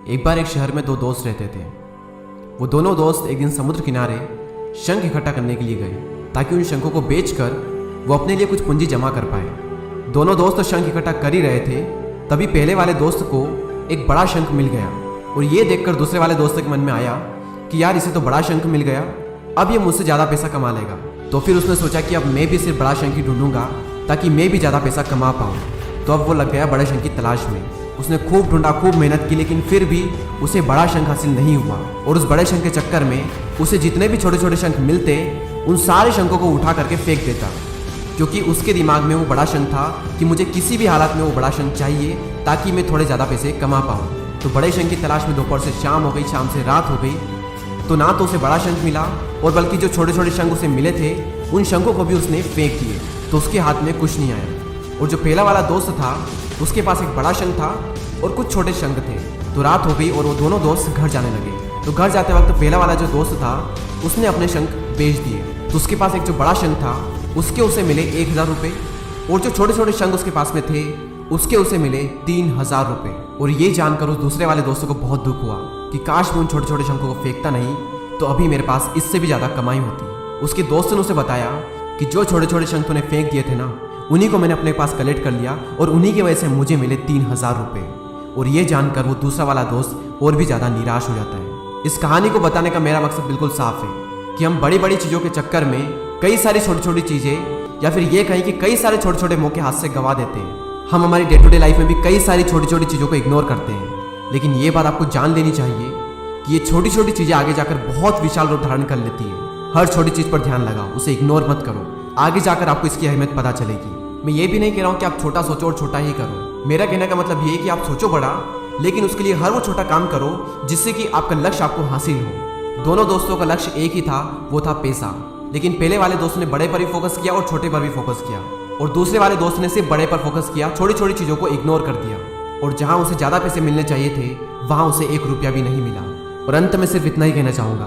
एक बार एक शहर में दो दोस्त रहते थे। वो दोनों दोस्त एक दिन समुद्र किनारे शंख इकट्ठा करने के लिए गए ताकि उन शंखों को बेचकर वो अपने लिए कुछ पूंजी जमा कर पाए। दोनों दोस्त शंख इकट्ठा कर ही रहे थे, तभी पहले वाले दोस्त को एक बड़ा शंख मिल गया और ये देखकर दूसरे वाले दोस्त के मन में आया कि यार इसे तो बड़ा शंख मिल गया, अब ये मुझसे ज़्यादा पैसा कमा लेगा। तो फिर उसने सोचा कि अब मैं भी सिर्फ बड़ा शंख ही ढूंढूंगा ताकि मैं भी ज़्यादा पैसा कमा पाऊँ। तो अब वो लग गया बड़े शंख की तलाश में। उसने खूब ढूंढा, खूब मेहनत की, लेकिन फिर भी उसे बड़ा शंख हासिल नहीं हुआ। और उस बड़े शंख के चक्कर में उसे जितने भी छोटे छोटे शंख मिलते उन सारे शंखों को उठा करके फेंक देता, क्योंकि उसके दिमाग में वो बड़ा शंख था कि मुझे किसी भी हालत में वो बड़ा शंख चाहिए ताकि मैं थोड़े ज़्यादा पैसे कमा पाऊँ। तो बड़े शंख की तलाश में दोपहर से शाम हो गई, शाम से रात हो गई, तो ना तो उसे बड़ा शंख मिला और बल्कि जो छोटे छोटे शंख उसे मिले थे उन शंखों को भी उसने फेंक दिए, तो उसके हाथ में कुछ नहीं आया। और जो पहला वाला दोस्त था उसके पास एक बड़ा शंख था और कुछ छोटे शंख थे। तो रात हो गई और वो दोनों दोस्त घर जाने लगे। तो घर जाते वक्त पहला वाला जो दोस्त था उसने अपने शंख बेच दिए। तो उसके पास एक जो बड़ा शंख था उसके उसे मिले 1000 रुपये और जो छोटे छोटे शंख उसके पास में थे उसके उसे मिले 3000 रुपये। और ये जानकर उस दूसरे वाले दोस्तों को बहुत दुख हुआ कि काश मैं उन छोटे छोटे शंखों को फेंकता नहीं तो अभी मेरे पास इससे भी ज़्यादा कमाई होती। उसके दोस्त ने उसे बताया कि जो छोटे छोटे शंख तूने फेंक दिए थे ना, उन्हीं को मैंने अपने पास कलेक्ट कर लिया और उन्हीं की वजह से मुझे मिले 3000 रुपये। और ये जानकर वो दूसरा वाला दोस्त और भी ज़्यादा निराश हो जाता है। इस कहानी को बताने का मेरा मकसद बिल्कुल साफ है कि हम बड़ी बड़ी चीज़ों के चक्कर में कई सारी छोटी छोटी चीज़ें, या फिर ये कहें कि कई सारे छोटे छोटे मौके हाथ से गंवा देते हैं। हम हमारी डे टू डे लाइफ में भी कई सारी छोटी छोटी चीज़ों को इग्नोर करते हैं, लेकिन ये बात आपको जान लेनी चाहिए कि ये छोटी छोटी चीज़ें आगे जाकर बहुत विशाल रूप धारण कर लेती है। हर छोटी चीज़ पर ध्यान लगाओ, उसे इग्नोर मत करो, आगे जाकर आपको इसकी अहमियत पता चलेगी। मैं ये भी नहीं कह रहा हूँ कि आप छोटा सोचो और छोटा ही करो। मेरा कहने का मतलब ये है कि आप सोचो बड़ा, लेकिन उसके लिए हर वो छोटा काम करो जिससे कि आपका लक्ष्य आपको हासिल हो। दोनों दोस्तों का लक्ष्य एक ही था, वो था पैसा। लेकिन पहले वाले दोस्त ने बड़े पर भी फोकस किया और छोटे पर भी फोकस किया, और दूसरे वाले दोस्त ने सिर्फ बड़े पर फोकस किया, छोटी छोटी चीज़ों को इग्नोर कर दिया। और जहाँ उसे ज़्यादा पैसे मिलने चाहिए थे वहाँ उसे 1 रुपया भी नहीं मिला। और अंत में सिर्फ इतना ही कहना चाहूँगा